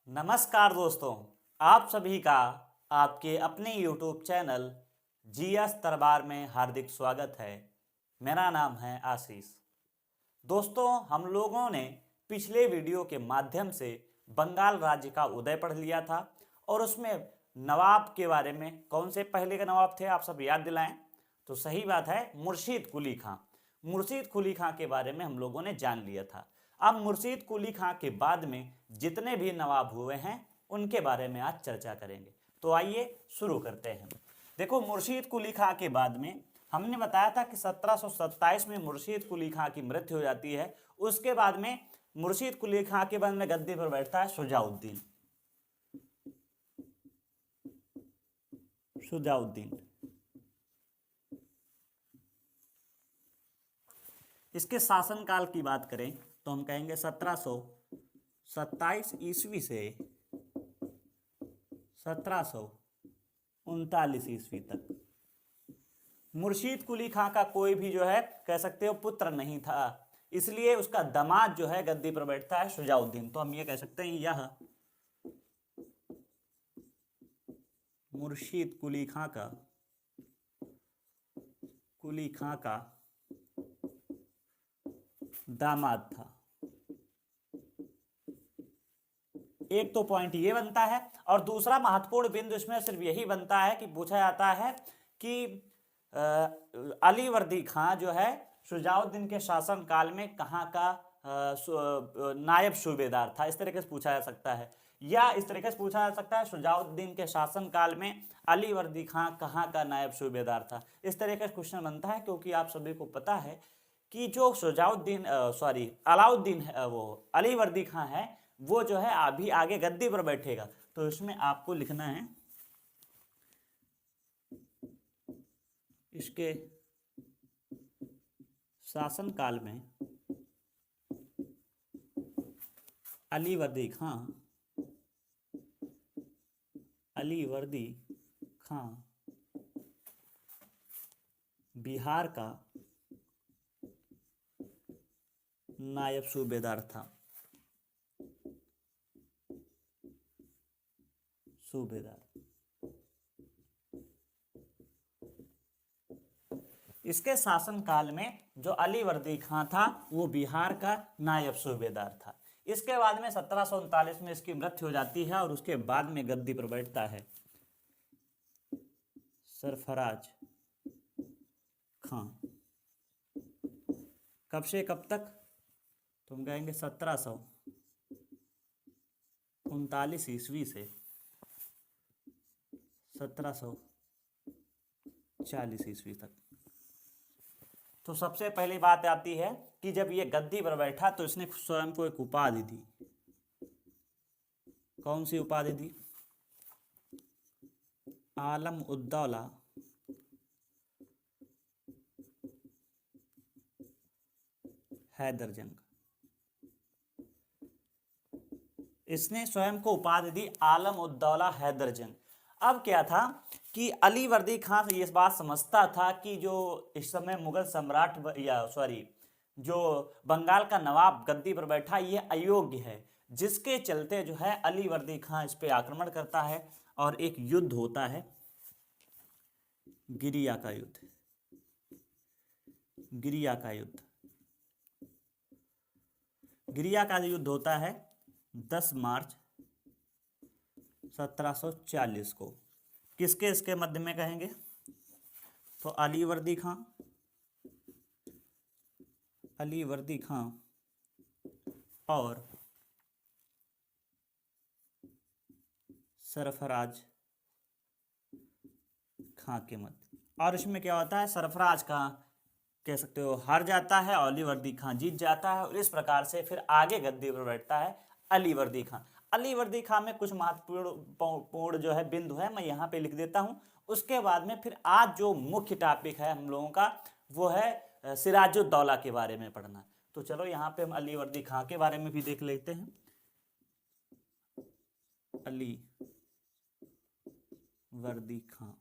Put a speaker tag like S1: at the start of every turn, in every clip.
S1: नमस्कार दोस्तों, आप सभी का आपके अपने YouTube चैनल जीएस दरबार में हार्दिक स्वागत है। मेरा नाम है आशीष। दोस्तों, हम लोगों ने पिछले वीडियो के माध्यम से बंगाल राज्य का उदय पढ़ लिया था और उसमें नवाब के बारे में, कौन से पहले के नवाब थे आप सब याद दिलाएं। तो सही बात है, मुर्शीद कुली खां। मुर्शीद कुली खां के बारे में हम लोगों ने जान लिया था। अब मुर्शीद कुली खां के बाद में जितने भी नवाब हुए हैं उनके बारे में आज चर्चा करेंगे। तो आइए शुरू करते हैं। देखो, मुर्शीद कुली खां के बाद में हमने बताया था कि 1727 में मुर्शीद कुली खां की मृत्यु हो जाती है। उसके बाद में मुर्शीद कुली खां के बाद में गद्दी पर बैठता है शुजाउद्दीन। शुजाउद्दीन इसके शासनकाल की बात करें तो हम कहेंगे 1727 ईस्वी से 1739 ईस्वी तक। मुर्शीद कुली खां का कोई भी जो है कह सकते हो पुत्र नहीं था, इसलिए उसका दामाद जो है गद्दी पर बैठता है शुजाउद्दीन। तो हम ये कह सकते हैं यह मुर्शीद कुली खां का दामाद था। एक तो पॉइंट ये बनता है, और दूसरा महत्वपूर्ण बिंदु इसमें सिर्फ यही बनता है कि पूछा जाता है कि अलीवर्दी खां जो है शुजाउद्दीन के शासन काल में कहाँ का नायब सूबेदार था। इस तरीके से पूछा जा सकता है, या इस तरीके से पूछा जा सकता है शुजाउद्दीन के शासन काल में अलीवर्दी खां कहाँ का नायब सूबेदार था। इस तरीके से क्वेश्चन बनता है, क्योंकि आप सभी को पता है कि जो अलाउद्दीन वो अलीवर्दी खां है, वो जो है अभी आगे गद्दी पर बैठेगा। तो इसमें आपको लिखना है इसके शासनकाल में अलीवर्दी खां बिहार का नायब सूबेदार था। इसके शासनकाल में जो अलीवर्दी खां था वो बिहार का नायब सूबेदार था। इसके बाद में 1739 में इसकी मृत्यु हो जाती है और उसके बाद में गद्दी पर बैठता है सरफराज खां। कब से कब तक? तो हम कहेंगे 1739 ईस्वी से 1740 ईस्वी तक। तो सबसे पहली बात आती है कि जब ये गद्दी पर बैठा तो इसने स्वयं को एक उपाधि दी। कौन सी उपाधि दी? आलम उद्दौला हैदर जंग। इसने स्वयं को उपाधि दी आलम उद्दौला हैदर जंग। अब क्या था कि अलीवर्दी खां ये बात समझता था कि जो इस समय मुगल सम्राट जो बंगाल का नवाब गद्दी पर बैठा ये अयोग्य है, जिसके चलते जो है अलीवर्दी खां इस पे आक्रमण करता है और एक युद्ध होता है, गिरिया का युद्ध। गिरिया का युद्ध होता है 10 मार्च 1740 को। किसके इसके मध्य में कहेंगे? तो अलीवर्दी खां और सरफराज खां के मध्य। और इसमें क्या होता है, सरफराज खां कह सकते हो हार जाता है, अलीवर्दी खां जीत जाता है, और इस प्रकार से फिर आगे गद्दी पर बैठता है अलीवर्दी खां। अलीवर्दी खां में कुछ महत्वपूर्ण जो है बिंदु है, मैं यहाँ पे लिख देता हूँ। उसके बाद में फिर आज जो मुख्य टॉपिक है हम लोगों का वो है सिराजुद्दौला के बारे में पढ़ना। तो चलो यहाँ पे हम अलीवर्दी खां के बारे में भी देख लेते हैं। अलीवर्दी खां,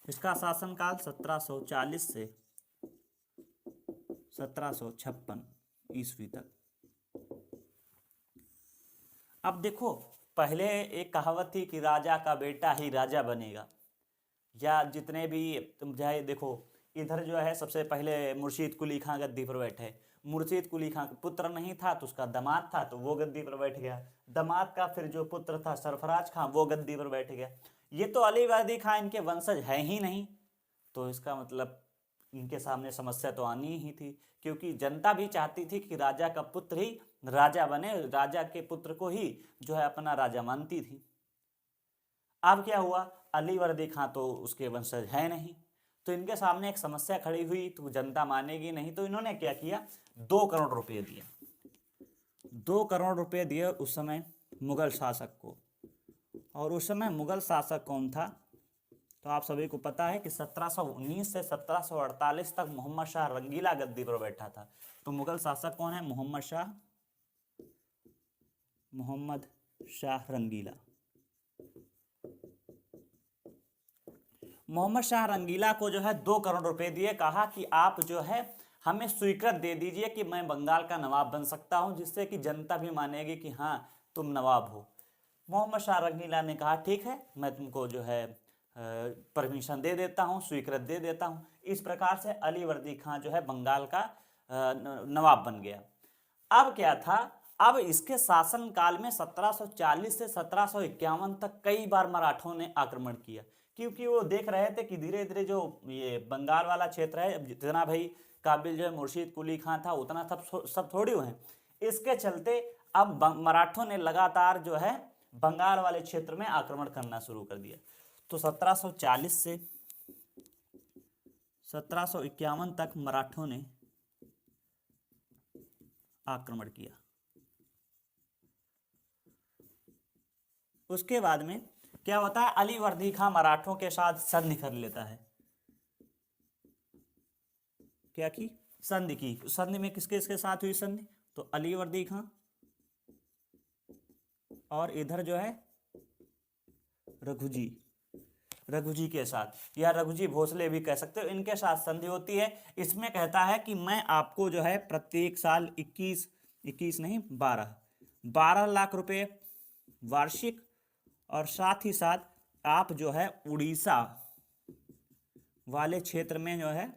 S1: इसका शासनकाल 1740 से 1756 ईस्वी तक। अब देखो, पहले एक कहावत थी कि राजा का बेटा ही राजा बनेगा, या जितने भी तुम चाहे देखो, इधर जो है सबसे पहले मुर्शीद कुली खां गद्दी पर बैठे। मुर्शीद कुली खां का पुत्र नहीं था तो उसका दामाद था, तो वो गद्दी पर बैठ गया। दामाद का फिर जो पुत्र था सरफराज खां, वो गद्दी पर बैठ गया। ये तो अली वर्दी खां इनके वंशज है ही नहीं, तो इसका मतलब इनके सामने समस्या तो आनी ही थी, क्योंकि जनता भी चाहती थी कि राजा का पुत्र ही राजा बने, राजा के पुत्र को ही जो है अपना राजा मानती थी। अब क्या हुआ, अली वर्दी खां तो उसके वंशज है नहीं, तो इनके सामने एक समस्या खड़ी हुई, तो जनता मानेगी नहीं, तो इन्होंने क्या किया, 2 करोड़ रुपए दिए। 2 करोड़ रुपए दिए उस समय मुगल शासक को। और उस समय मुगल शासक कौन था, तो आप सभी को पता है कि 1719 से 1748 तक मोहम्मद शाह रंगीला गद्दी पर बैठा था। तो मुगल शासक कौन है, मोहम्मद शाह रंगीला। मोहम्मद शाह रंगीला को जो है 2 करोड़ रुपए दिए, कहा कि आप जो है हमें स्वीकृत दे दीजिए कि मैं बंगाल का नवाब बन सकता हूं, जिससे कि जनता भी मानेगी कि हाँ तुम नवाब हो। मोहम्मद शाह रंगीला ने कहा ठीक है, मैं तुमको जो है परमिशन दे देता हूं, स्वीकृत दे देता हूं। इस प्रकार से अली वर्दी खां जो है बंगाल का नवाब बन गया। अब क्या था, अब इसके शासन काल में 1740 से 1751 तक कई बार मराठों ने आक्रमण किया, क्योंकि वो देख रहे थे कि धीरे धीरे जो ये बंगाल वाला क्षेत्र है, जितना भाई काबिल जो है मुर्शीद कुली खां था उतना सब थोड़ी हुए हैं। इसके चलते अब मराठों ने लगातार जो है बंगाल वाले क्षेत्र में आक्रमण करना शुरू कर दिया। तो 1740 से 1751 तक मराठों ने आक्रमण किया। उसके बाद में क्या होता है, अली वर्दी खां मराठों के साथ संधि कर लेता है। क्या की संधि की, संधि में किसके इसके साथ हुई संधि, तो अली वर्दी खां और इधर जो है रघुजी के साथ, या रघुजी भोसले भी कह सकते हो, इनके साथ संधि होती है। इसमें कहता है कि मैं आपको जो है प्रत्येक साल 21 नहीं 12 लाख रुपए वार्षिक, और साथ ही साथ आप जो है उड़ीसा वाले क्षेत्र में जो है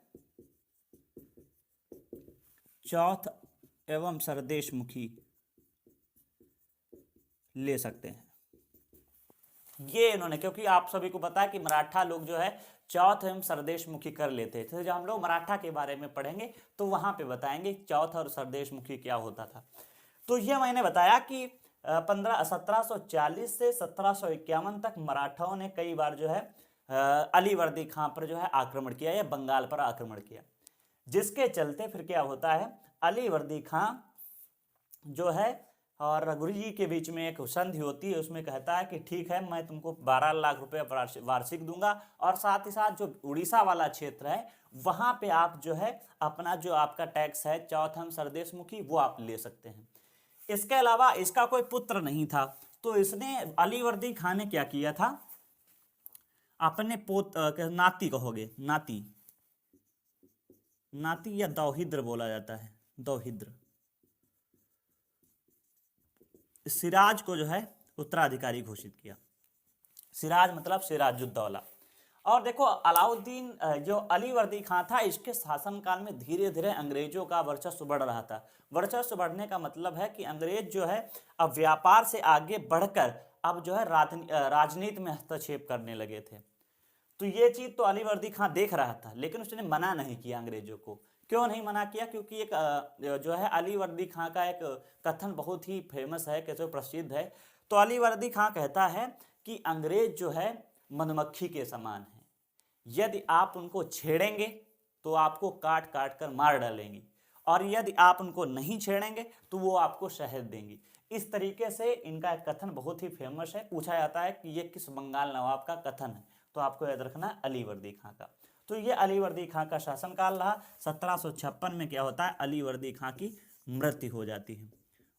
S1: चौथ एवं सरदेश मुखी ले सकते हैं। ये इन्होंने, क्योंकि आप सभी को पता है कि मराठा लोग जो है चौथ एवं सरदेश मुखी कर लेते थे। जब हम लोग मराठा के बारे में पढ़ेंगे तो वहां पे बताएंगे चौथ और सरदेश मुखी क्या होता था। तो यह मैंने बताया कि 1740 से 1751 तक मराठाओं ने कई बार जो है अली वर्दी खां पर जो है आक्रमण किया, या बंगाल पर आक्रमण किया, जिसके चलते फिर क्या होता है, अली वर्दी खां जो है और रघुजी के बीच में एक संधि होती है। उसमें कहता है कि ठीक है, मैं तुमको 12 लाख रुपए वार्षिक दूंगा, और साथ ही साथ जो उड़ीसा वाला क्षेत्र है वहां पे आप जो है अपना जो आपका टैक्स है चौथम सरदेश मुखी वो आप ले सकते हैं। इसके अलावा इसका कोई पुत्र नहीं था, तो इसने अली वर्दी खां ने क्या किया था, अपने नाती कहोगे, नाती या दौहिद्र बोला जाता है, दौहिद्र सिराज को जो है उत्तराधिकारी घोषित किया। सिराज मतलब सिराजुद्दौला। और देखो अलाउद्दीन जो अली वर्दी खां था, इसके शासनकाल में धीरे धीरे अंग्रेजों का वर्चस्व बढ़ रहा था। वर्चस्व बढ़ने का मतलब है कि अंग्रेज जो है अब व्यापार से आगे बढ़कर अब जो है राजनीति में हस्तक्षेप करने लगे थे। तो ये चीज तो अली वर्दी खां देख रहा था, लेकिन उसने मना नहीं किया अंग्रेजों को। क्यों नहीं मना किया, क्योंकि एक जो है अली वर्दी खां का एक कथन बहुत ही फेमस है, कैसे प्रसिद्ध है। तो अली वर्दी खां कहता है कि अंग्रेज जो है मधुमक्खी के समान है, यदि आप उनको छेड़ेंगे तो आपको काट काट कर मार डालेंगी, और यदि आप उनको नहीं छेड़ेंगे तो वो आपको शहद देंगी। इस तरीके से इनका एक कथन बहुत ही फेमस है। पूछा जाता है कि ये किस बंगाल नवाब का कथन है, तो आपको याद रखना अली वर्दी खां का। तो ये अली वर्दी खां का शासनकाल रहा। 1756 में क्या होता है, अली वर्दी खां की मृत्यु हो जाती है।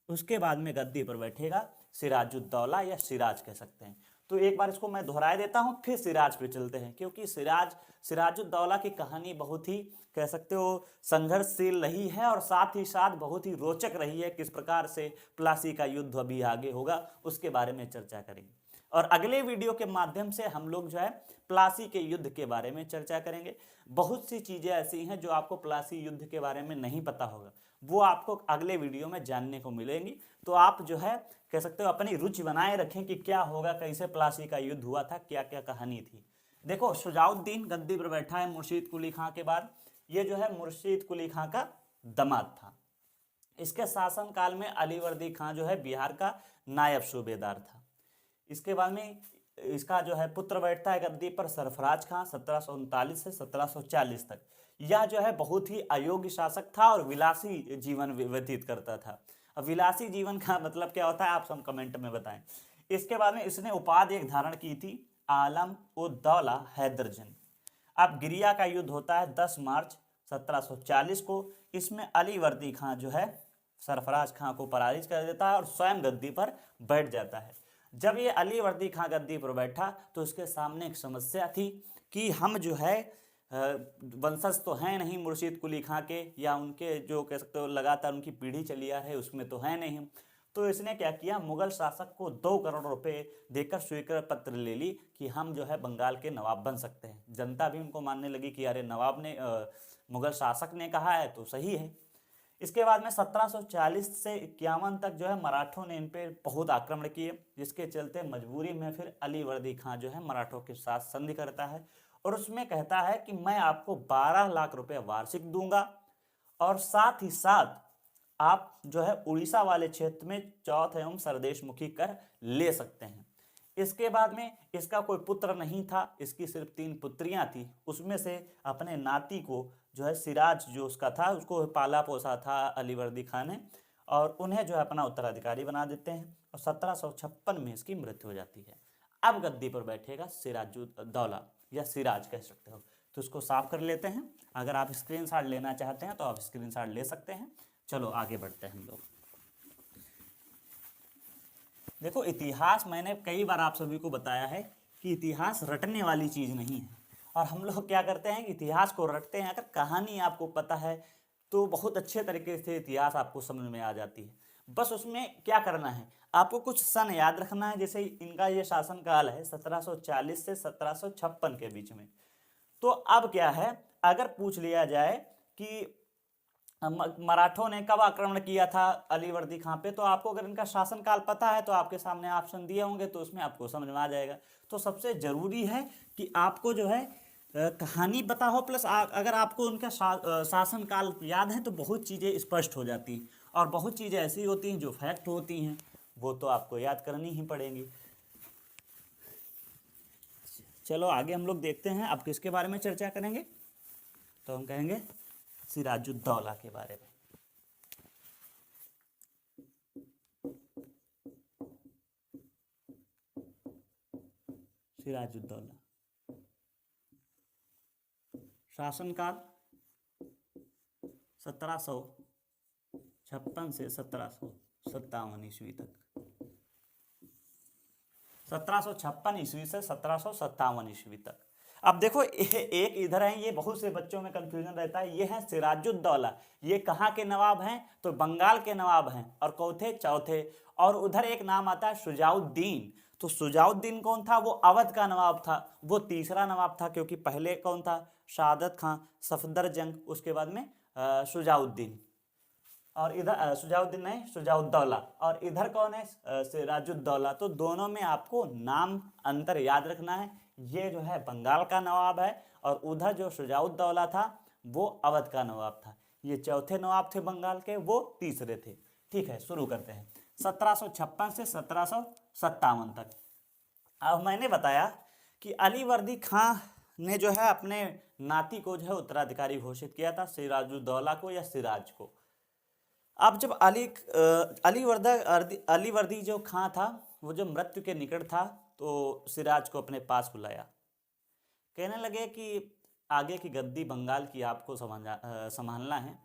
S1: उसके बाद में गद्दी पर बैठेगा सिराजुद्दौला, या सिराज कह सकते हैं। तो एक बार इसको मैं दोहराए देता हूँ, फिर सिराज पे चलते हैं, क्योंकि सिराजुद्दौला की कहानी बहुत ही कह सकते हो संघर्षशील रही है और साथ ही साथ बहुत ही रोचक रही है। किस प्रकार से प्लासी का युद्ध अभी आगे होगा उसके बारे में चर्चा करेंगे, और अगले वीडियो के माध्यम से हम लोग जो है प्लासी के युद्ध के बारे में चर्चा करेंगे। बहुत सी चीजें ऐसी हैं जो आपको प्लासी युद्ध के बारे में नहीं पता होगा, वो आपको अगले वीडियो में जानने को मिलेंगी। तो आप जो है कह सकते हो अपनी रुचि बनाए रखें कि क्या होगा, कैसे प्लासी का युद्ध हुआ था, क्या क्या कहानी थी। देखो, शुजाउद्दीन गद्दी पर बैठा है मुर्शीद कुली खां के बाद। ये जो है मुर्शीद कुली खां का दामाद था। इसके शासनकाल में अलीवर्दी खां जो है बिहार का नायब सूबेदार था। इसके बाद में इसका जो है पुत्र बैठता है गद्दी पर सरफराज खां 1739 से 1740 तक। यह जो है बहुत ही अयोग्य शासक था और विलासी जीवन व्यतीत करता था। अब विलासी जीवन का मतलब क्या होता है आप सब कमेंट में बताएं। इसके बाद में इसने उपाधि एक धारण की थी, आलम उद दौला हैदर जंग। अब गिरिया का युद्ध होता है 10 मार्च 1740 को। इसमें अलीवर्दी खां जो है सरफराज खां को पराजित कर देता है और स्वयं गद्दी पर बैठ जाता है। जब ये अलीवर्दी खां गद्दी पर बैठा तो उसके सामने एक समस्या थी कि हम जो है वंशज तो हैं नहीं मुर्शीद कुली खां के, या उनके जो कह सकते हो लगातार उनकी पीढ़ी चली आ रही है उसमें तो है नहीं हम। तो इसने क्या किया, मुगल शासक को 2 करोड़ रुपए देकर स्वीकृति पत्र ले ली कि हम जो है बंगाल के नवाब बन सकते हैं। जनता भी उनको मानने लगी कि अरे नवाब ने मुगल शासक ने कहा है तो सही है। इसके बाद में 1740 से 51 तक जो है मराठों ने इन पे बहुत आक्रमण किए, जिसके चलते मजबूरी में फिर अलीवर्दी खां जो है मराठों के साथ संधि करता है और उसमें कहता है कि मैं आपको 12 लाख रुपए वार्षिक दूंगा और साथ ही साथ आप जो है उड़ीसा वाले क्षेत्र में चौथ एवं सरदेशमुखी कर ले सकते हैं। इसके बाद में इसका कोई पुत्र नहीं था, इसकी सिर्फ 3 पुत्रियां थी। उसमें से अपने नाती को जो है सिराज जो उसका था उसको पाला पोसा था अलीवर्दी खां ने, और उन्हें जो है अपना उत्तराधिकारी बना देते हैं और 1756 में इसकी मृत्यु हो जाती है। अब गद्दी पर बैठेगा सिराजुद्दौला या सिराज कह सकते हो। तो इसको साफ कर लेते हैं। अगर आप स्क्रीनशॉट लेना चाहते हैं तो आप स्क्रीनशॉट ले सकते हैं। चलो आगे बढ़ते हैं हम लोग। देखो, इतिहास मैंने कई बार आप सभी को बताया है कि इतिहास रटने वाली चीज़ नहीं है, और हम लोग क्या करते हैं कि इतिहास को रटते हैं। अगर कहानी आपको पता है तो बहुत अच्छे तरीके से इतिहास आपको समझ में आ जाती है। बस उसमें क्या करना है, आपको कुछ सन याद रखना है। जैसे इनका ये शासनकाल है 1740 से 1756 के बीच में। तो अब क्या है, अगर पूछ लिया जाए कि मराठों ने कब आक्रमण किया था अलीवर्दी खां पे, तो आपको अगर इनका शासनकाल पता है तो आपके सामने ऑप्शन दिए होंगे तो उसमें आपको समझ में आ जाएगा। तो सबसे जरूरी है कि आपको जो है कहानी पता हो, प्लस अगर आपको उनका शासनकाल याद है तो बहुत चीज़ें स्पष्ट हो जाती हैं, और बहुत चीज़ें ऐसी होती हैं जो फैक्ट होती हैं वो तो आपको याद करनी ही पड़ेंगी। चलो आगे हम लोग देखते हैं अब किसके बारे में चर्चा करेंगे। तो हम कहेंगे सिराजुद्दौला के बारे में। सिराजुद्दौला शासनकाल 1756 से 1757 ईस्वी तक। 1756 ईस्वी से 1757 ईस्वी तक। अब देखो एक इधर है, ये बहुत से बच्चों में कंफ्यूजन रहता है, ये है सिराजुद्दौला। ये कहाँ के नवाब हैं, तो बंगाल के नवाब हैं, और कौथे चौथे। और उधर एक नाम आता है शुजाउद्दीन। तो शुजाउद्दीन कौन था, वो अवध का नवाब था, वो तीसरा नवाब था, क्योंकि पहले कौन था, शहादत खां, सफदरजंग, उसके बाद में शुजाउद्दीन, और इधर शुजाउद्दीन नहीं शुजाउद्दौला, और इधर कौन है सिराजुद्दौला। तो दोनों में आपको नाम अंतर याद रखना है। ये जो है बंगाल का नवाब है और उधर जो शुजाउद्दौला था वो अवध का नवाब था। ये चौथे नवाब थे बंगाल के, वो तीसरे थे। ठीक है, शुरू करते हैं 1756 से 1757 तक। अब मैंने बताया कि अलीवर्दी खां ने जो है अपने नाती को जो है उत्तराधिकारी घोषित किया था, सिराजुद्दौला को या सिराज को। अब जब अलीवर्दी जो खां था वो जब मृत्यु के निकट था तो सिराज को अपने पास बुलाया। कहने लगे कि आगे की गद्दी बंगाल की आपको संभालना है,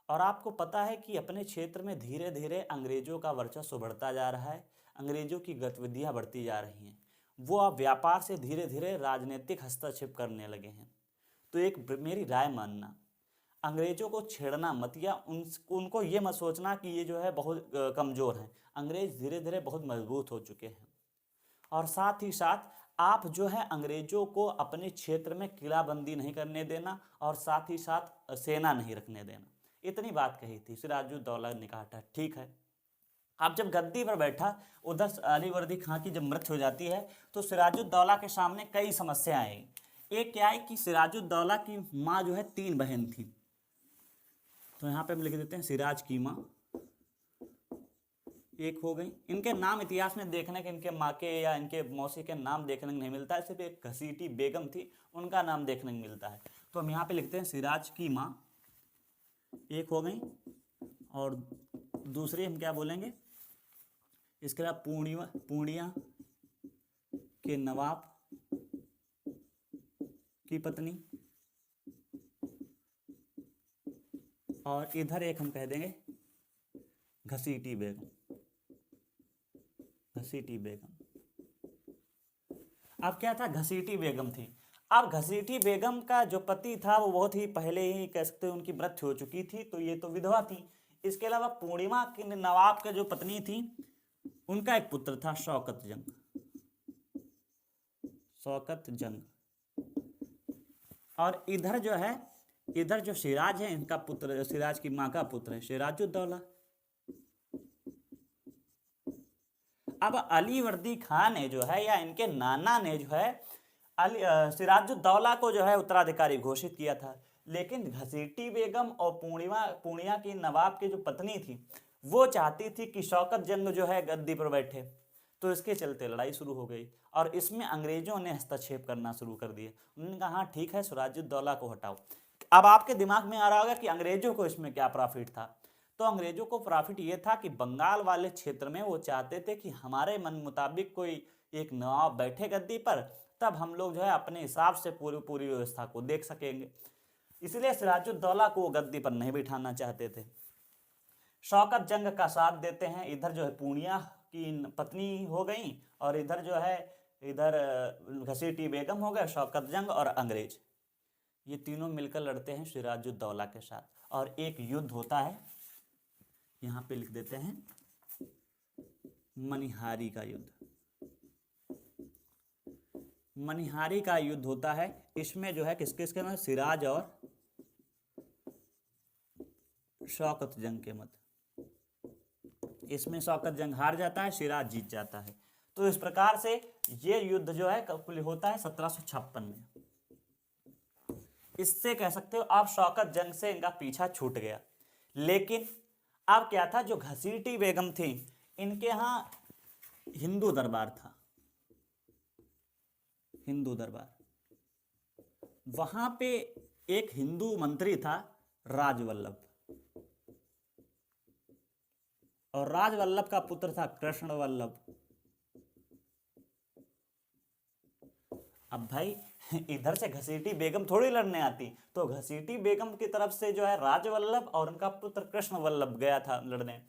S1: और आपको पता है कि अपने क्षेत्र में धीरे धीरे अंग्रेजों का वर्चस्व बढ़ता जा रहा है, अंग्रेजों की गतिविधियां बढ़ती जा रही हैं। वो अब व्यापार से धीरे धीरे राजनीतिक हस्तक्षेप करने लगे हैं। तो एक मेरी राय मानना, अंग्रेजों को छेड़ना मत, या उनको ये मत सोचना कि ये जो है बहुत कमज़ोर हैं। अंग्रेज धीरे धीरे बहुत मजबूत हो चुके हैं। और साथ ही साथ आप जो है अंग्रेजों को अपने क्षेत्र में किलाबंदी नहीं करने देना, और साथ ही साथ सेना नहीं रखने देना। इतनी बात कही थी। सिराजुद्दौला ने कहा था ठीक है। अब जब गद्दी पर बैठा, उधर अलीवर्दी खां की जब मृत्यु हो जाती है तो सिराजुद्दौला के सामने कई समस्याएं आई। एक क्या है कि सिराजुद्दौला की माँ जो है 3 बहन थी। तो यहाँ पे हम लिख देते हैं सिराज की माँ एक हो गई। इनके नाम इतिहास में देखने के, इनके माँ के या इनके मौसी के नाम देखने को नहीं मिलता है, सिर्फ एक घसीटी बेगम थी, उनका नाम देखने को मिलता है। तो हम यहाँ पे लिखते हैं सिराज की माँ एक हो गई, और दूसरी हम क्या बोलेंगे, इसके बाद पूर्णिया के नवाब की पत्नी, और इधर एक हम कह देंगे घसीटी बेगम। घसीटी बेगम, अब क्या था, घसीटी बेगम थी। अब घसीटी बेगम का जो पति था वो बहुत ही पहले ही कह सकते हैं उनकी मृत्यु हो चुकी थी, तो ये तो विधवा थी। इसके अलावा पूर्णिमा के नवाब के जो पत्नी थी, उनका एक पुत्र था शौकत जंग। शौकत जंग। और इधर जो है, इधर जो सिराज है, इनका पुत्र, सिराज की माँ का पुत्र है सिराजुद्दौला। अब अलीवर्दी खान ने जो है, या इनके नाना ने जो है सिराजुद्दौला को जो है उत्तराधिकारी घोषित किया था। लेकिन घसीटी बेगम और पूर्णिया की नवाब की जो पत्नी थी, वो चाहती थी कि शौकत जंग जो है गद्दी पर बैठे। तो इसके चलते लड़ाई शुरू हो गई, और इसमें अंग्रेजों ने हस्तक्षेप करना शुरू कर दिया। उन्होंने कहा हाँ ठीक है, सिराजुद्दौला को हटाओ। अब आपके दिमाग में आ रहा होगा कि अंग्रेजों को इसमें क्या प्रॉफिट था। तो अंग्रेजों को प्रॉफिट ये था कि बंगाल वाले क्षेत्र में वो चाहते थे कि हमारे मन मुताबिक कोई एक नवाब बैठे गद्दी पर, तब हम लोग जो है अपने हिसाब से पूरी व्यवस्था को देख सकेंगे। इसलिए सिराजुद्दौला को गद्दी पर नहीं बिठाना चाहते थे। शौकत जंग का साथ देते हैं। इधर जो है पूर्णिया की पत्नी हो गई, और इधर जो है इधर घसीटी बेगम हो गए, शौकत जंग और अंग्रेज, ये तीनों मिलकर लड़ते हैं सिराजुद्दौला के साथ। और एक युद्ध होता है, यहाँ पे लिख देते हैं मनिहारी का युद्ध। मनिहारी का युद्ध होता है। इसमें जो है किस किसके में, सिराज और शौकत जंग के मध्य। इसमें शौकत जंग हार जाता है, सिराज जीत जाता है। तो इस प्रकार से ये युद्ध जो है होता है 1756 में। इससे कह सकते हो आप शौकत जंग से इनका पीछा छूट गया। लेकिन अब क्या था, जो घसीटी बेगम थी, इनके यहाँ हिंदू दरबार था, हिंदू दरबार। वहां पे एक हिंदू मंत्री था राजवल्लभ, और राजवल्लभ का पुत्र था कृष्णवल्लभ। अब भाई इधर से घसीटी बेगम थोड़ी लड़ने आती, तो घसीटी बेगम की तरफ से जो है राजवल्लभ और उनका पुत्र कृष्णवल्लभ गया था लड़ने,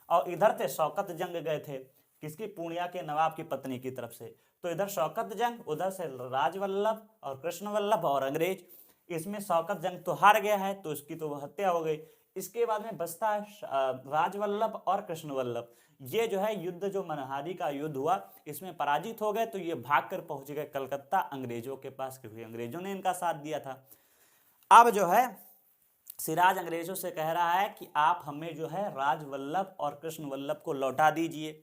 S1: और इधर से शौकत जंग गए थे, किसकी, पूर्णिया के नवाब की पत्नी की तरफ से। तो इधर शौकत जंग, उधर से राजवल्लभ और कृष्णवल्लभ और अंग्रेज। इसमें शौकत जंग तो हार गया है, तो इसकी तो हत्या हो गई। इसके बाद में बचता है राजवल्लभ और कृष्णवल्लभ। ये जो है युद्ध, जो मनिहारी का युद्ध हुआ, इसमें पराजित हो गए। तो ये भागकर पहुंच गए कलकत्ता अंग्रेजों के पास, क्योंकि अंग्रेजों ने इनका साथ दिया था। अब जो है सिराज अंग्रेजों से कह रहा है कि आप हमें जो है राजवल्लभ और कृष्णवल्लभ को लौटा दीजिए,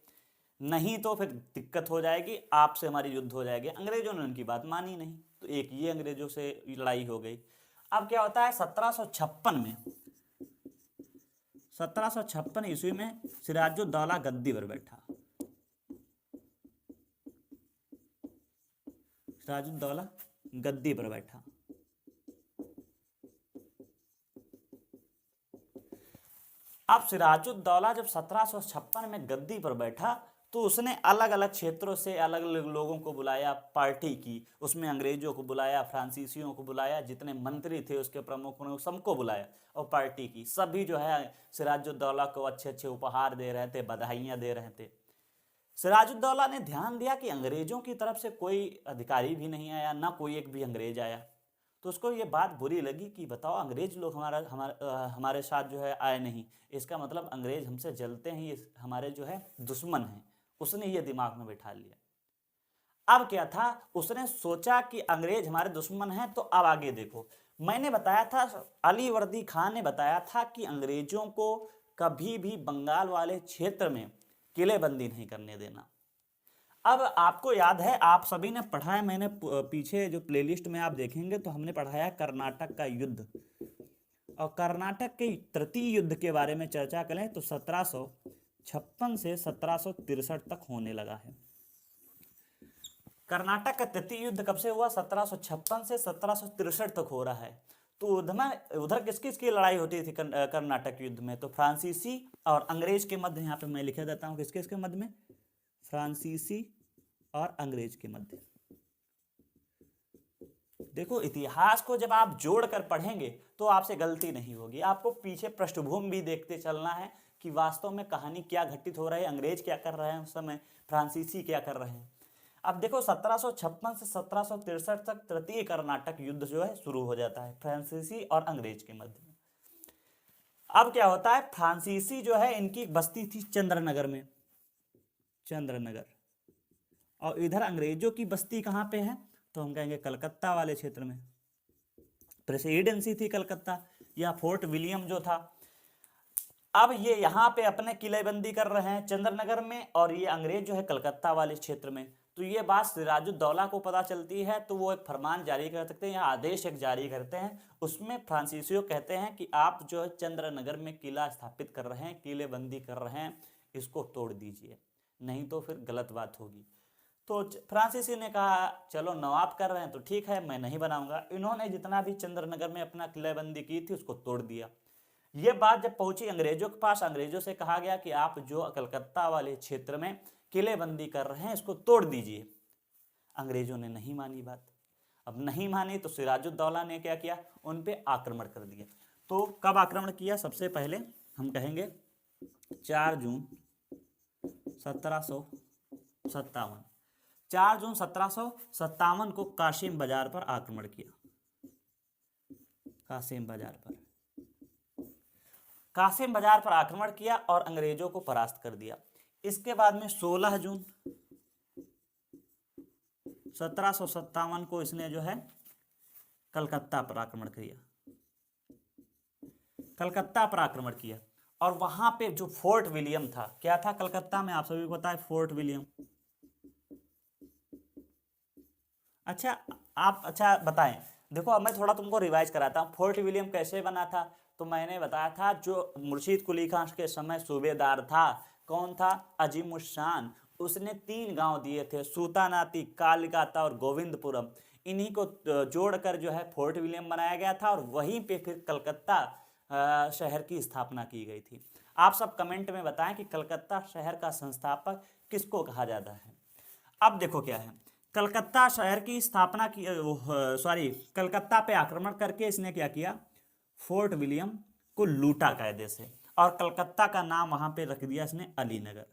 S1: नहीं तो फिर दिक्कत हो जाएगी, आपसे हमारी युद्ध हो जाएगी। अंग्रेजों ने उनकी बात मानी नहीं, तो एक ये अंग्रेजों से लड़ाई हो गई। अब क्या होता है 1756 में, 1756 ईस्वी में सिराजुद्दौला गद्दी पर बैठा। सिराजुद्दौला गद्दी पर बैठा। अब सिराजुद्दौला जब 1756 में गद्दी पर बैठा, तो उसने अलग अलग क्षेत्रों से अलग अलग लोगों को बुलाया पार्टी की। उसमें अंग्रेजों को बुलाया, फ्रांसीसियों को बुलाया, जितने मंत्री थे उसके प्रमुख ने सबको बुलाया, और पार्टी की सभी जो है सिराजुद्दौला को अच्छे अच्छे उपहार दे रहे थे, बधाइयाँ दे रहे थे। सिराजुद्दौला ने ध्यान दिया कि अंग्रेजों की तरफ से कोई अधिकारी भी नहीं आया, ना कोई एक भी अंग्रेज आया। तो उसको ये बात बुरी लगी कि बताओ अंग्रेज लोग हमारे साथ जो है आए नहीं, इसका मतलब अंग्रेज हमसे जलते हैं, ये हमारे जो है दुश्मन हैं। उसने ये दिमाग में बैठा लिया। अब क्या था, उसने सोचा कि अंग्रेज हमारे दुश्मन हैं, तो अब आगे देखो, मैंने बताया था, अली वर्दी खान ने बताया था कि अंग्रेजों को कभी भी बंगाल वाले क्षेत्र में किलेबंदी नहीं करने देना। अब आपको याद है, आप सभी ने पढ़ा है, मैंने पीछे जो प्लेलिस्ट में आप देखेंगे तो हमने पढ़ाया कर्नाटक का युद्ध, और कर्नाटक के तृतीय युद्ध के बारे में चर्चा करें तो 1756 से 1763 तक होने लगा है। कर्नाटक का तृतीय युद्ध कब से हुआ? 1756 से 1763 तक हो रहा है। तो उधर किस किस की लड़ाई होती थी कर्नाटक युद्ध में? तो फ्रांसीसी और अंग्रेज के मध्य, यहाँ पे मैं लिख देता हूँ किस किस के मध्य में, फ्रांसीसी और अंग्रेज के मध्य। देखो इतिहास को जब आप जोड़कर पढ़ेंगे तो आपसे गलती नहीं होगी। आपको पीछे पृष्ठभूमि भी देखते चलना है कि वास्तव में कहानी क्या घटित हो रही है, अंग्रेज क्या कर रहे हैं उस समय, फ्रांसीसी क्या कर रहे हैं। अब देखो 1756 से 1763 तक तृतीय कर्नाटक युद्ध जो है शुरू हो जाता है फ्रांसीसी और अंग्रेज के मध्य में। अब क्या होता है, फ्रांसीसी जो है इनकी बस्ती थी चंद्रनगर में, चंद्रनगर, और इधर अंग्रेजों की बस्ती कहाँ पे है? तो हम कहेंगे कलकत्ता वाले क्षेत्र में। प्रेसिडेंसी थी कलकत्ता या फोर्ट विलियम जो था। अब ये यहाँ पे अपने किलेबंदी कर रहे हैं चंद्रनगर में, और ये अंग्रेज जो है कलकत्ता वाले क्षेत्र में। तो ये बात सिराजुद्दौला को पता चलती है, तो वो एक फरमान जारी कर सकते हैं या आदेश एक जारी करते हैं। उसमें फ्रांसीसियों कहते हैं कि आप जो है चंद्रनगर में किला स्थापित कर रहे हैं, किलेबंदी कर रहे हैं, इसको तोड़ दीजिए, नहीं तो फिर गलत बात होगी। तो फ्रांसीसी ने कहा चलो नवाब कर रहे हैं तो ठीक है, मैं नहीं बनाऊंगा। इन्होंने जितना भी चंद्रनगर में अपना किलेबंदी की थी उसको तोड़ दिया। ये बात जब पहुंची अंग्रेजों के पास, अंग्रेजों से कहा गया कि आप जो कलकत्ता वाले क्षेत्र में किलेबंदी कर रहे हैं इसको तोड़ दीजिए। अंग्रेजों ने नहीं मानी बात। अब नहीं मानी तो सिराजुद्दौला ने क्या किया, उन पे आक्रमण कर दिया। तो कब आक्रमण किया? सबसे पहले हम कहेंगे 4 जून 1757। 4 जून 1757 को कासिम बाजार पर आक्रमण किया। कासिम बाजार पर आक्रमण किया और अंग्रेजों को परास्त कर दिया। इसके बाद में 16 जून 1757 को इसने जो है कलकत्ता पर आक्रमण किया। और वहां पे जो फोर्ट विलियम था, क्या था कलकत्ता में? आप सभी को पता है फोर्ट विलियम। अच्छा बताएं, देखो अब मैं थोड़ा तुमको रिवाइज कराता हूँ। फोर्ट विलियम कैसे बना था? तो मैंने बताया था जो मुर्शीद कुली खान के समय सूबेदार था, कौन था? अजीमुशान। उसने 3 गांव दिए थे, सूतानाती, कालिकाता और गोविंदपुरम। इन्हीं को जोड़कर जो है फोर्ट विलियम बनाया गया था, और वहीं पे फिर कलकत्ता शहर की स्थापना की गई थी। आप सब कमेंट में बताएं कि कलकत्ता शहर का संस्थापक किसको कहा जाता है। अब देखो क्या है, कलकत्ता शहर की स्थापना की, कलकत्ता पे आक्रमण करके इसने क्या किया, फोर्ट विलियम को लूटा कायदे से, और कलकत्ता का नाम वहां पे रख दिया इसने अलीनगर।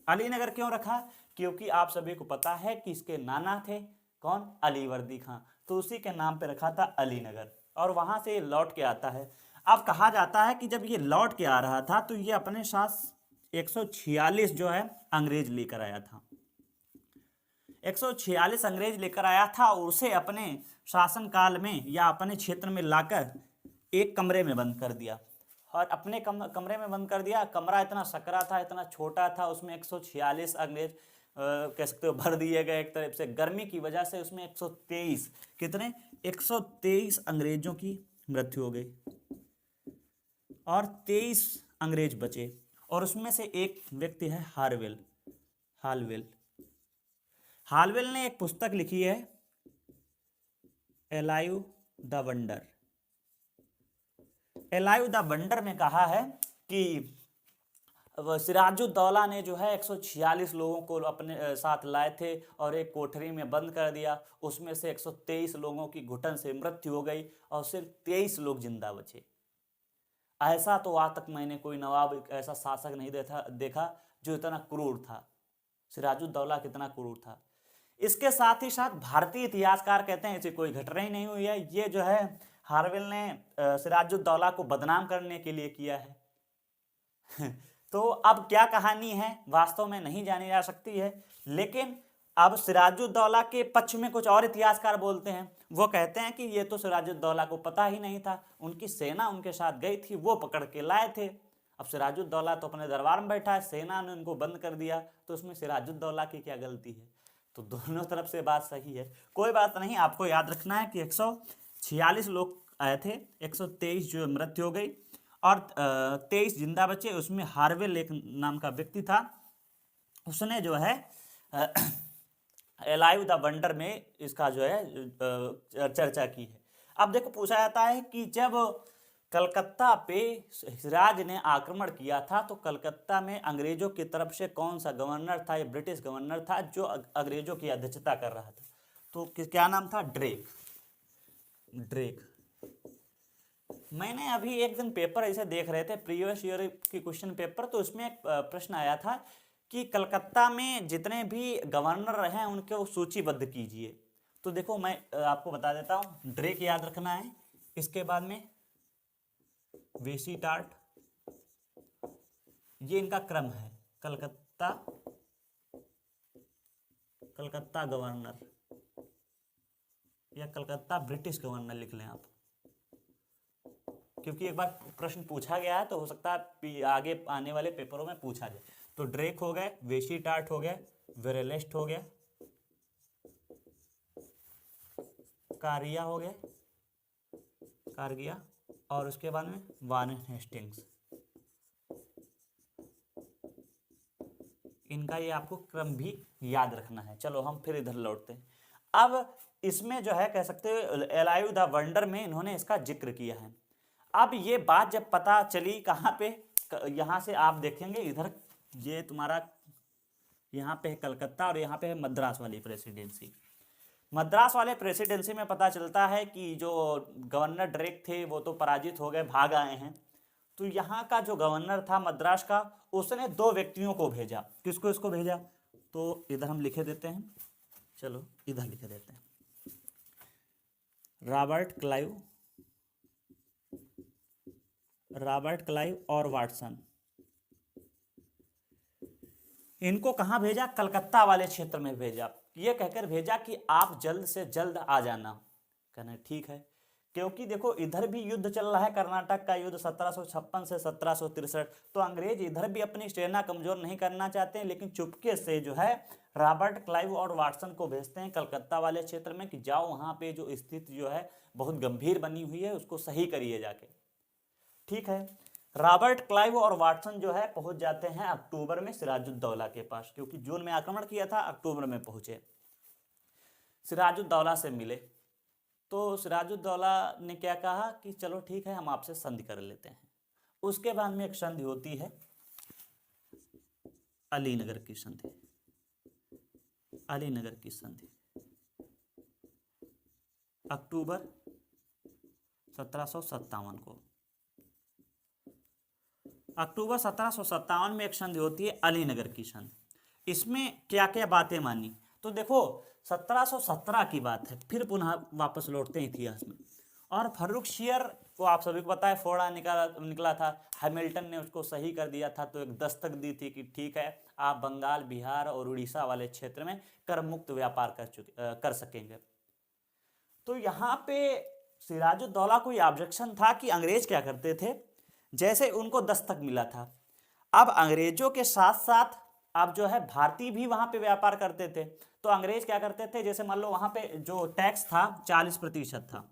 S1: अलीनगर क्यों रखा? क्योंकि आप सभी को पता है कि इसके नाना थे कौन? अली वर्दी खां, तो उसी के नाम पे रखा था अलीनगर, और वहां से ये लौट के आता है। अब कहा जाता है कि जब ये लौट के आ रहा था तो ये अपने साथ 146 जो है अंग्रेज लेकर आया था। 146 अंग्रेज लेकर आया था, और उसे अपने शासनकाल में या अपने क्षेत्र में लाकर एक कमरे में बंद कर दिया, और अपने कमरे में बंद कर दिया। कमरा इतना सकरा था, इतना छोटा था, उसमें 146 अंग्रेज कह सकते हो भर दिए गए। एक तरफ से गर्मी की वजह से उसमें 123 कितने 123 अंग्रेजों की मृत्यु हो गई, और 23 अंग्रेज बचे, और उसमें से एक व्यक्ति है हालवेल ने एक पुस्तक लिखी है एलाइव द वंडर में कहा है कि सिराजुद्दौला ने जो है 146 लोगों को अपने साथ लाए थे और एक कोठरी में बंद कर दिया। उसमें से 123 लोगों की घुटन से मृत्यु हो गई और सिर्फ 23 लोग जिंदा बचे। ऐसा तो आज तक मैंने कोई नवाब, ऐसा शासक नहीं देखा जो इतना क्रूर था। सिराजुद्दौला कितना क्रूर था। इसके साथ ही साथ भारतीय इतिहासकार कहते हैं ऐसी कोई घटना ही नहीं हुई है, ये जो है हार्वेल ने सिराजुद्दौला को बदनाम करने के लिए किया है। तो अब क्या कहानी है वास्तव में नहीं जानी जा सकती है, लेकिन अब सिराजुद्दौला के पक्ष में कुछ और इतिहासकार बोलते हैं। वो कहते हैं कि ये तो सिराजुद्दौला को पता ही नहीं था, उनकी सेना उनके साथ गई थी, वो पकड़ के लाए थे। अब सिराजुद्दौला तो अपने दरबार में बैठा है, सेना ने उनको बंद कर दिया, तो उसमें सिराजुद्दौला की क्या गलती है। तो दोनों तरफ से बात सही है। कोई बात नहीं, आपको याद रखना है कि 146 लोग आए थे, 123 जो मृत्यु हो गई और 23 जिंदा बचे। उसमें हार्वेल एक नाम का व्यक्ति था, उसने जो है अलाइव द वंडर में इसका जो है चर्चा की है। अब देखो पूछा जाता है कि जब कलकत्ता पे सिराज ने आक्रमण किया था तो कलकत्ता में अंग्रेजों की तरफ से कौन सा गवर्नर था, ये ब्रिटिश गवर्नर था जो अंग्रेजों की अध्यक्षता कर रहा था। तो क्या नाम था? ड्रेक। मैंने अभी एक दिन पेपर ऐसे देख रहे थे, प्रीवियस ईयर की क्वेश्चन पेपर, तो उसमें एक प्रश्न आया था कि कलकत्ता में जितने भी गवर्नर हैं उनको सूचीबद्ध कीजिए। तो देखो मैं आपको बता देता हूँ, ड्रेक याद रखना है, इसके बाद में वेसीटार्ट, ये इनका क्रम है। कलकत्ता गवर्नर या कलकत्ता ब्रिटिश गवर्नर लिख लें आप, क्योंकि एक बार प्रश्न पूछा गया है तो हो सकता है आगे आने वाले पेपरों में पूछा जाए। तो ड्रेक हो गए, वेसीटार्ट हो गया, वेरेलेस्ट हो गया, कारिया हो गया, कारगिया, और उसके बाद में वारेन हेस्टिंग्स। इनका ये आपको क्रम भी याद रखना है। चलो हम फिर इधर लौटते हैं। अब इसमें जो है कह सकते हो अलाइव द वंडर में इन्होंने इसका जिक्र किया है। अब ये बात जब पता चली कहाँ पे, यहाँ से आप देखेंगे इधर ये तुम्हारा यहाँ पे है कलकत्ता और यहाँ पे है मद्रास वाली प्रेसिडेंसी। मद्रास वाले प्रेसिडेंसी में पता चलता है कि जो गवर्नर ड्रेक थे वो तो पराजित हो गए, भाग आए हैं। तो यहाँ का जो गवर्नर था मद्रास का, उसने 2 व्यक्तियों को भेजा। किसको इसको भेजा? तो इधर हम लिखे देते हैं, चलो इधर लिखे देते हैं, रॉबर्ट क्लाइव और वाटसन। इनको कहाँ भेजा? कलकत्ता वाले क्षेत्र में भेजा। ये कहकर भेजा कि आप जल्द से जल्द आ जाना। कहना ठीक है, क्योंकि देखो इधर भी युद्ध चल रहा है, कर्नाटक का युद्ध 1756 से 1763। तो अंग्रेज इधर भी अपनी सेना कमजोर नहीं करना चाहते हैं, लेकिन चुपके से जो है रॉबर्ट क्लाइव और वाटसन को भेजते हैं कलकत्ता वाले क्षेत्र में कि जाओ वहां पे जो स्थिति जो है बहुत गंभीर बनी हुई है उसको सही करिए जाके। ठीक है, रॉबर्ट क्लाइव और वाटसन जो है पहुंच जाते हैं अक्टूबर में सिराजुद्दौला के पास, क्योंकि जून में आक्रमण किया था, अक्टूबर में पहुंचे, सिराजुद्दौला से मिले। तो सिराजुद्दौला ने क्या कहा कि चलो ठीक है हम आपसे संधि कर लेते हैं। उसके बाद में एक संधि होती है अलीनगर की संधि। अलीनगर की संधि अक्टूबर 1757 को, अक्टूबर 1757 में एक संधि होती है अलीनगर की संधि। इसमें क्या क्या बातें मानी? तो देखो 1717 की बात है, फिर पुनः वापस लौटते हैं इतिहास में। और फर्रुखशियर को आप सभी को पता है फोड़ा निकला था, हैमिल्टन ने उसको सही कर दिया था। तो एक दस्तक दी थी कि ठीक है आप बंगाल, बिहार और उड़ीसा वाले क्षेत्र में कर मुक्त व्यापार कर सकेंगे। तो यहाँ पे सिराजुद्दौला को ऑब्जेक्शन था कि अंग्रेज क्या करते थे, जैसे उनको दस्तक मिला था, अब अंग्रेजों के साथ साथ अब जो है भारतीय भी वहां पे व्यापार करते थे। तो अंग्रेज क्या करते थे, जैसे मान लो वहां पे जो टैक्स था 40% था,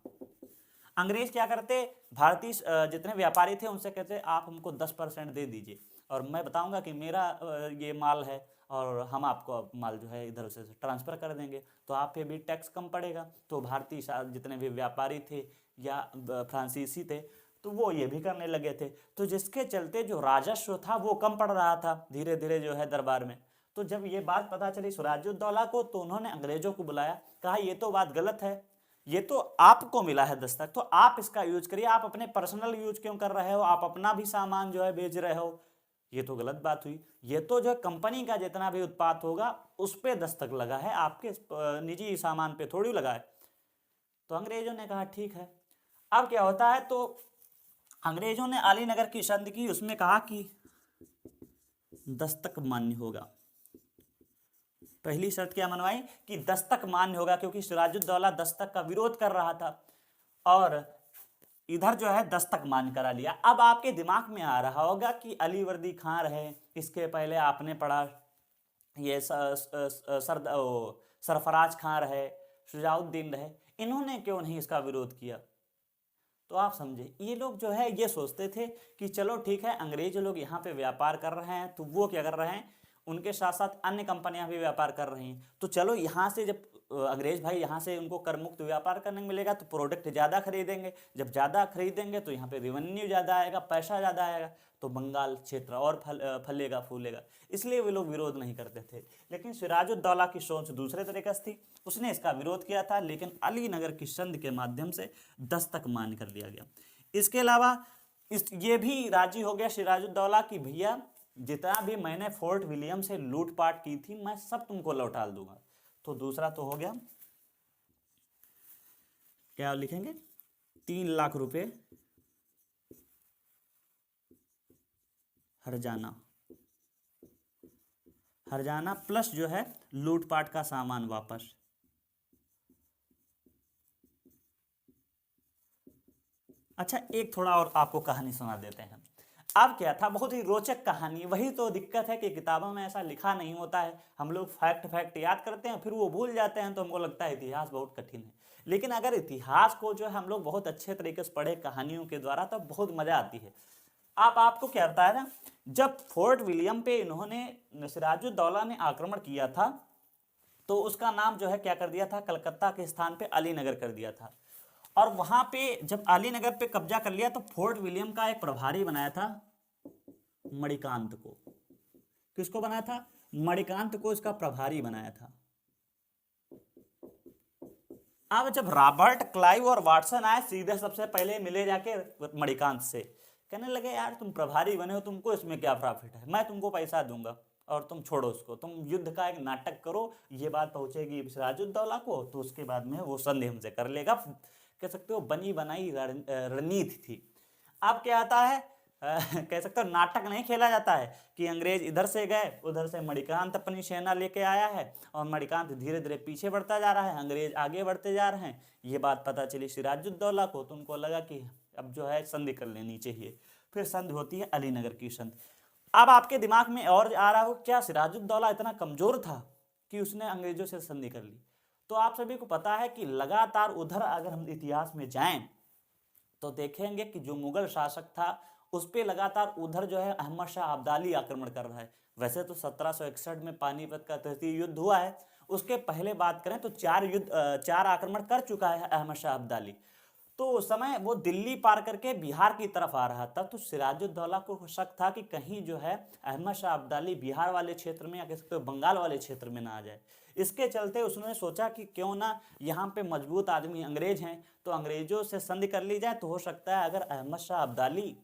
S1: अंग्रेज क्या करते, भारतीय जितने व्यापारी थे उनसे कहते आप हमको 10% दे दीजिए और मैं बताऊंगा कि मेरा ये माल है और हम आपको माल जो है इधर से ट्रांसफर कर देंगे, तो आप पे भी टैक्स कम पड़ेगा। तो भारतीय जितने भी व्यापारी थे या फ्रांसीसी थे तो वो ये भी करने लगे थे। तो जिसके चलते जो राजस्व था वो कम पड़ रहा था धीरे धीरे जो है दरबार में। तो जब ये बात पता चली सिराजुद्दौला को तो उन्होंने अंग्रेजों को बुलाया, कहा ये तो बात गलत है, ये तो आपको मिला है दस्तक, तो आप इसका यूज करिए, आप अपने पर्सनल यूज क्यों कर रहे हो, आप अपना भी सामान जो है बेच रहे हो, ये तो गलत बात हुई। ये तो जो कंपनी का जितना भी उत्पाद होगा उस पे दस्तक लगा है, आपके निजी सामान पे थोड़ी लगा है। तो अंग्रेजों ने कहा ठीक है। अब क्या होता है, तो अंग्रेजों ने अलीनगर की संधि की, उसमें कहा कि दस्तक मान्य होगा। पहली शर्त क्या मनवाई कि दस्तक मान्य होगा, क्योंकि सिराजुद्दौला दस्तक का विरोध कर रहा था और इधर जो है दस्तक मान्य करा लिया। अब आपके दिमाग में आ रहा होगा कि अलीवर्दी खां रहे, इसके पहले आपने पढ़ा ये सरफराज खां रहे, शुजाउद्दीन रहे, इन्होंने क्यों नहीं इसका विरोध किया? तो आप समझे, ये लोग जो है ये सोचते थे कि चलो ठीक है, अंग्रेज लोग यहाँ पे व्यापार कर रहे हैं, तो वो क्या कर रहे हैं, उनके साथ साथ अन्य कंपनियां भी व्यापार कर रही हैं, तो चलो यहाँ से जब अंग्रेज भाई यहाँ से उनको कर मुक्त व्यापार करने को मिलेगा तो प्रोडक्ट ज़्यादा खरीदेंगे, जब ज़्यादा खरीदेंगे तो यहाँ पे रेवेन्यू ज़्यादा आएगा, पैसा ज़्यादा आएगा, तो बंगाल क्षेत्र और फलेगा फूलेगा, इसलिए वे लोग विरोध नहीं करते थे। लेकिन सिराजुद्दौला की सोच दूसरे तरीके से थी, उसने इसका विरोध किया था, लेकिन अलीनगर की संधि के माध्यम से दस्तक मान्य कर दिया गया। इसके अलावा ये भी राजी हो गया सिराजुद्दौला कि भैया जितना भी मैंने फोर्ट विलियम से लूटपाट की थी मैं सब तुमको लौटा दूंगा। तो दूसरा तो हो गया, क्या लिखेंगे, 3 लाख रुपए हर्जाना, हर्जाना प्लस जो है लूटपाट का सामान वापस। अच्छा, एक थोड़ा और आपको कहानी सुना देते हैं। अब क्या था, बहुत ही रोचक कहानी। वही तो दिक्कत है कि किताबों में ऐसा लिखा नहीं होता है, हम लोग फैक्ट याद करते हैं फिर वो भूल जाते हैं, तो हमको लगता है इतिहास बहुत कठिन है। लेकिन अगर इतिहास को जो है हम लोग बहुत अच्छे तरीके से पढ़े कहानियों के द्वारा, तो बहुत मजा आती है। आपको क्या बताया ना, जब फोर्ट विलियम पे इन्होंने सिराजुद्दौला ने आक्रमण किया था, तो उसका नाम जो है क्या कर दिया था, कलकत्ता के स्थान पे अलीनगर कर दिया था। और वहां पे जब अलीनगर पे कब्जा कर लिया, तो फोर्ट विलियम का एक प्रभारी बनाया था मणिकांत को। किसको बनाया था? मणिकांत को इसका प्रभारी बनाया था। अब जब रॉबर्ट क्लाइव और वाटसन आए, सीधे सबसे पहले मिले जाके मणिकांत से, कहने लगे यार तुम प्रभारी बने हो, तुमको इसमें क्या प्रॉफिट है, मैं तुमको पैसा दूंगा और तुम छोड़ो उसको, तुम युद्ध का एक नाटक करो, ये बात पहुंचेगी सिराजुद्दौला को, तो उसके बाद में वो संधि हमसे कर लेगा। कह सकते हो बनी बनाई रणनीति थी। अब क्या आता है, कह सकते हो नाटक नहीं खेला जाता है कि अंग्रेज इधर से गए, उधर से मणिकांत अपनी सेना लेके आया है और मणिकांत धीरे धीरे पीछे बढ़ता जा रहा है, अंग्रेज आगे बढ़ते जा रहे हैं। ये बात पता चली सिराजुद्दौला को, तो उनको लगा कि अब जो है संधि कर लेनी चाहिए। फिर संधि होती है अलीनगर की संधि। अब आपके दिमाग में और आ रहा हो, क्या सिराजुद्दौला इतना कमजोर था कि उसने अंग्रेजों से संधि कर ली? तो आप सभी को पता है कि लगातार उधर अगर हम इतिहास में जाएं तो देखेंगे कि जो मुगल शासक था उस पर लगातार उधर जो है अहमद शाह अब्दाली आक्रमण कर रहा है। वैसे तो 1761 में पानीपत का तृतीय युद्ध हुआ है, उसके पहले बात करें तो 4 आक्रमण कर चुका है अहमद शाह अब्दाली। तो उस समय वो दिल्ली पार करके बिहार की तरफ आ रहा था, तो सिराजुद्दौला को शक था कि कहीं जो है अहमद शाह अब्दाली बिहार वाले क्षेत्र में या कह सकते हो बंगाल वाले क्षेत्र में ना आ जाए। इसके चलते उसने सोचा कि क्यों ना यहाँ पे मजबूत आदमी अंग्रेज हैं, तो अंग्रेजों से संधि कर ली जाए, तो हो सकता है अगर अहमद शाह अब्दाली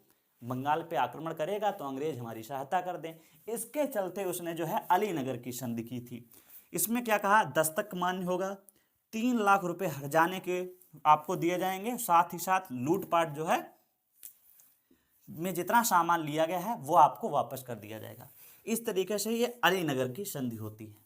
S1: बंगाल पे आक्रमण करेगा तो अंग्रेज हमारी सहायता कर दें। इसके चलते उसने जो है अलीनगर की संधि की थी। इसमें क्या कहा, दस्तक मान्य होगा, 3 लाख रुपए हर्जाने के आपको दिए जाएंगे, साथ ही साथ लूटपाट जो है में जितना सामान लिया गया है वो आपको वापस कर दिया जाएगा। इस तरीके से ये अलीनगर की संधि होती है।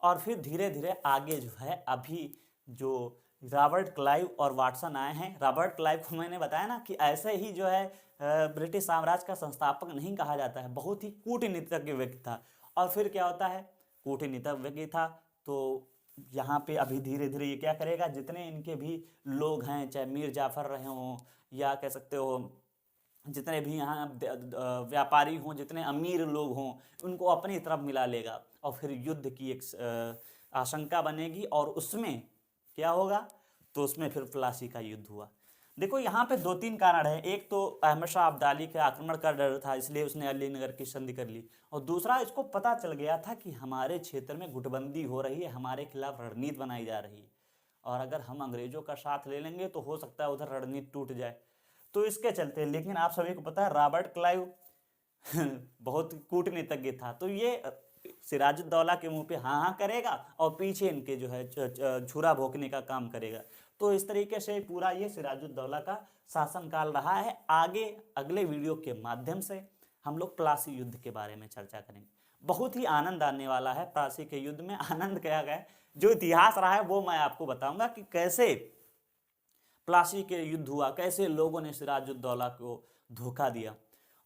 S1: और फिर धीरे धीरे आगे जो है, अभी जो रॉबर्ट क्लाइव और वाटसन आए हैं, रॉबर्ट क्लाइव को मैंने बताया ना कि ऐसे ही जो है ब्रिटिश साम्राज्य का संस्थापक नहीं कहा जाता है, बहुत ही कूटनीतिज्ञ व्यक्ति था। और फिर क्या होता है, कूटनीतिज्ञ व्यक्ति था, तो यहाँ पे अभी धीरे धीरे ये क्या करेगा, जितने इनके भी लोग हैं, चाहे मीर जाफर रहे हों या कह सकते हो जितने भी यहाँ व्यापारी हों, जितने अमीर लोग हों, उनको अपनी तरफ मिला लेगा और फिर युद्ध की एक आशंका बनेगी और उसमें क्या होगा, तो उसमें फिर प्लासी का युद्ध हुआ। देखो यहाँ पे 2-3 कारण है, एक तो अहमद शाह अब्दाली के आक्रमण का डर था इसलिए उसने अलीनगर की संधि कर ली, और दूसरा इसको पता चल गया था कि हमारे क्षेत्र में गुटबंदी हो रही है, हमारे खिलाफ रणनीति बनाई जा रही है, और अगर हम अंग्रेजों का साथ ले लेंगे तो हो सकता है उधर रणनीति टूट जाए। तो इसके चलते, लेकिन आप सभी को पता है रॉबर्ट क्लाइव बहुत कूटनीतिज्ञ था। तो ये सिराजुद्दौला के मुंह पे हाँ हाँ करेगा और पीछे इनके जो है छुरा भोंकने का काम करेगा। तो इस तरीके से पूरा ये सिराजुद्दौला का शासनकाल रहा है। आगे अगले वीडियो के माध्यम से हम लोग प्लासी युद्ध के बारे में चर्चा करेंगे। बहुत ही आनंद आने वाला है प्लासी के युद्ध में। आनंद क्या गया, जो इतिहास रहा है वो मैं आपको बताऊंगा कि कैसे प्लासी के युद्ध हुआ, कैसे लोगों ने सिराजुद्दौला को धोखा दिया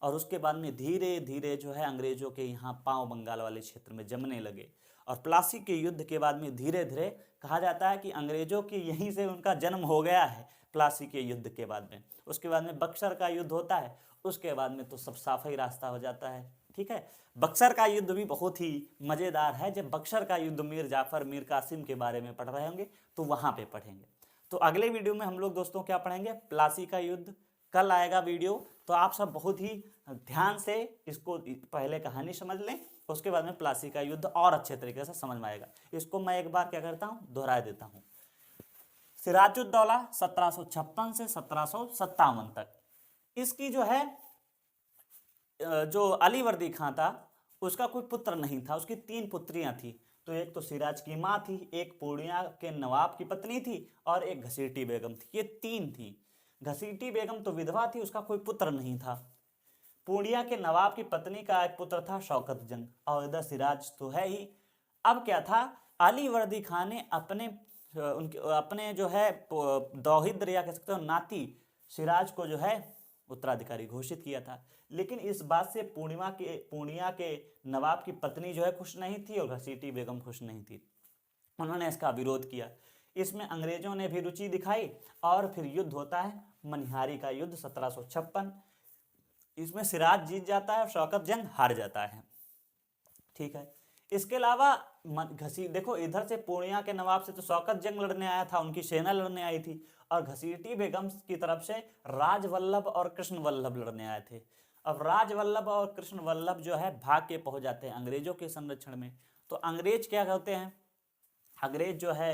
S1: और उसके बाद में धीरे धीरे जो है अंग्रेजों के यहाँ पाँव बंगाल वाले क्षेत्र में जमने लगे। और प्लासी के युद्ध के बाद में धीरे धीरे कहा जाता है कि अंग्रेजों की यहीं से उनका जन्म हो गया है प्लासी के युद्ध के बाद में। उसके बाद में बक्सर का युद्ध होता है, उसके बाद में तो सब साफ ही रास्ता हो जाता है। ठीक है, बक्सर का युद्ध भी बहुत ही मज़ेदार है। जब बक्सर का युद्ध मीर जाफर मीर कासिम के बारे में पढ़ रहे होंगे तो वहाँ पे पढ़ेंगे। तो अगले वीडियो में हम लोग दोस्तों क्या पढ़ेंगे, प्लासी का युद्ध। कल आएगा वीडियो, तो आप सब बहुत ही ध्यान से इसको पहले कहानी समझ लें, उसके बाद में प्लासी का युद्ध और अच्छे तरीके से समझ में आएगा। इसको मैं एक बार क्या करता हूँ, दोहरा देता हूँ। सिराजुद्दौला 1756 से 1757 तक, इसकी जो है जो अलीवर्दी खां था उसका कोई पुत्र नहीं था, उसकी 3 पुत्रियां थी। तो एक तो सिराज की माँ थी, एक पूर्णिया के नवाब की पत्नी थी और एक घसीटी बेगम थी। ये 3 थी। घसीटी बेगम तो विधवा थी, उसका कोई पुत्र नहीं था। पूर्णिया के नवाब की पत्नी का एक पुत्र था शौकत जंग, और इधर सिराज तो है ही। अब क्या था, अलीवर्दी खान ने अपने जो है दौहित्र या कह सकते हो नाती सिराज को जो है उत्तराधिकारी घोषित किया था। लेकिन इस बात से पूर्णिया के नवाब की पत्नी जो है खुश नहीं थी और घसीटी बेगम खुश नहीं थी। उन्होंने इसका विरोध किया। इसमें अंग्रेजों ने भी रुचि दिखाई और फिर युद्ध होता है मनिहारी का युद्ध 1756। इसमें सिराज जीत जाता है और शौकत जंग हार जाता है। ठीक है, इसके अलावा देखो, इधर से पूर्णिया के नवाब से तो शौकत जंग लड़ने आया था, उनकी सेना लड़ने आई थी, और घसीटी बेगम की तरफ से राजवल्लभ और कृष्ण वल्लभ लड़ने आए थे। अब राजवल्लभ और कृष्ण वल्लभ जो है भाग के पहुंच जाते हैं अंग्रेजों के संरक्षण में। तो अंग्रेज क्या करते हैं, अंग्रेज जो है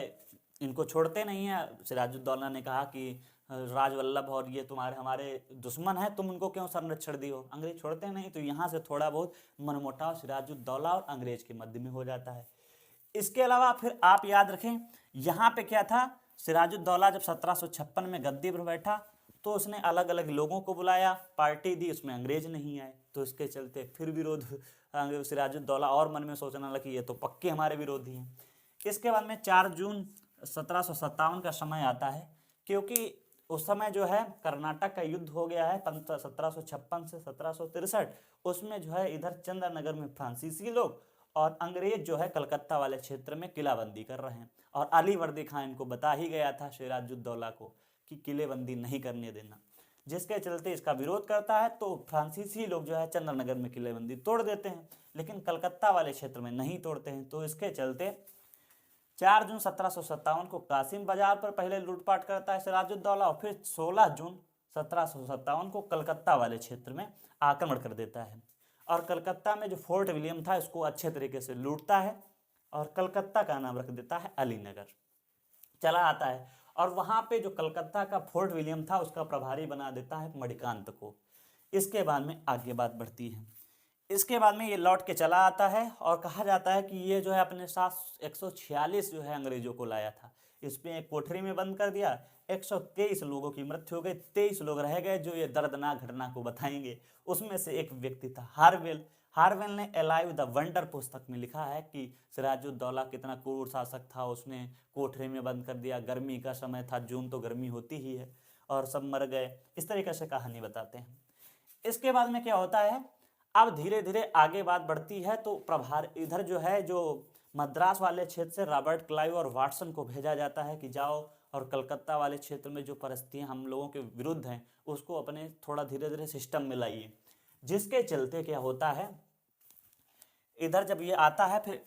S1: इनको छोड़ते नहीं है। सिराजुद्दौला ने कहा कि राजवल्लभ और ये तुम्हारे हमारे दुश्मन है, तुम उनको क्यों संरक्षण दियो। अंग्रेज छोड़ते नहीं, तो यहाँ से थोड़ा बहुत मनमुटाव सिराजुद्दौला और अंग्रेज के मध्य में हो जाता है। इसके अलावा फिर आप याद रखें, यहाँ पे क्या था, सिराजुद्दौला जब 1756 में गद्दी पर बैठा तो उसने अलग अलग लोगों को बुलाया, पार्टी दी, उसमें अंग्रेज नहीं आए। तो इसके चलते फिर विरोध, सिराजुद्दौला और मन में सोचने लगा कि ये तो पक्के हमारे विरोधी हैं। इसके बाद में 4 जून 1757 का समय आता है, क्योंकि उस समय जो है कर्नाटक का युद्ध हो गया है 1756 से 1763। उसमें जो है इधर चंद्रनगर में फ्रांसीसी लोग और अंग्रेज जो है कलकत्ता वाले क्षेत्र में किलाबंदी कर रहे हैं। और अलीवर्दी खान इनको बता ही गया था सिराजुद्दौला को कि किलेबंदी नहीं करने देना, जिसके चलते इसका विरोध करता है। तो फ्रांसीसी लोग जो है चंद्रनगर में किलेबंदी तोड़ देते हैं, लेकिन कलकत्ता वाले क्षेत्र में नहीं तोड़ते हैं। तो इसके चलते 4 जून 1757 को कासिम बाजार पर पहले लूटपाट करता है सिराजुद्दौला, और फिर 16 जून 1757 को कलकत्ता वाले क्षेत्र में आक्रमण कर देता है। और कलकत्ता में जो फोर्ट विलियम था इसको अच्छे तरीके से लूटता है और कलकत्ता का नाम रख देता है अलीनगर। चला आता है और वहाँ पे जो कलकत्ता का फोर्ट विलियम था उसका प्रभारी बना देता है मणिकांत को। इसके बाद में आगे बात बढ़ती है। इसके बाद में ये लौट के चला आता है और कहा जाता है कि ये जो है अपने साथ 146 जो है अंग्रेजों को लाया था। इसमें एक कोठरी में बंद कर दिया, 123 लोगों की मृत्यु हो गई, 23 लोग रह गए जो ये दर्दनाक घटना को बताएंगे। उसमें से एक व्यक्ति था हार्वेल। हार्वेल ने अलाइव द वंडर पुस्तक में लिखा है कि सिराजुद्दौला कितना क्रूर शासक था, उसने कोठरी में बंद कर दिया, गर्मी का समय था, जून तो गर्मी होती ही है, और सब मर गए। इस तरीके से कहानी बताते हैं। इसके बाद में क्या होता है, अब धीरे धीरे आगे बात बढ़ती है। तो प्रभार इधर जो है जो मद्रास वाले क्षेत्र से रॉबर्ट क्लाइव और वाटसन को भेजा जाता है कि जाओ और कलकत्ता वाले क्षेत्र में जो परिस्थितियां हम लोगों के विरुद्ध हैं उसको अपने थोड़ा धीरे धीरे सिस्टम में लाइए। जिसके चलते क्या होता है, इधर जब ये आता है फिर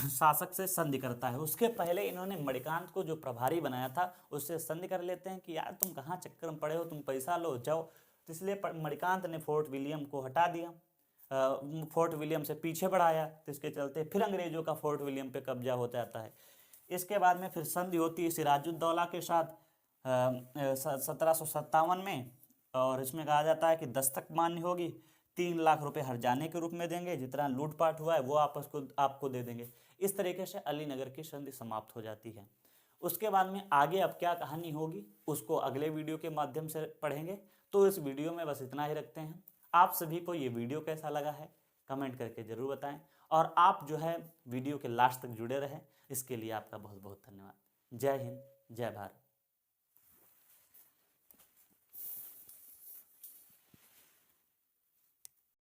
S1: शासक से संधि करता है। उसके पहले इन्होंने मणिकांत को जो प्रभारी बनाया था उससे संधि कर लेते हैं कि यार तुम कहाँ चक्कर में पड़े हो, तुम पैसा लो जाओ। तो इसलिए मणिकांत ने फोर्ट विलियम को हटा दिया, फोर्ट विलियम से पीछे बढ़ाया। तो इसके चलते फिर अंग्रेजों का फोर्ट विलियम पे कब्जा होता जाता है। इसके बाद में फिर संधि होती है सिराजुद्दौला के साथ 1757 में, और इसमें कहा जाता है कि दस्तक मान्य होगी 3 लाख रुपए हर्जाने के रूप में देंगे, जितना लूटपाट हुआ है वो आपको दे देंगे। इस तरीके से अली नगर की संधि समाप्त हो जाती है। उसके बाद में आगे अब क्या कहानी होगी उसको अगले वीडियो के माध्यम से पढ़ेंगे। तो इस वीडियो में बस इतना ही रखते हैं। आप सभी को ये वीडियो कैसा लगा है कमेंट करके ज़रूर बताएं, और आप जो है वीडियो के लास्ट तक जुड़े रहें, इसके लिए आपका बहुत बहुत धन्यवाद। जय हिंद, जय भारत।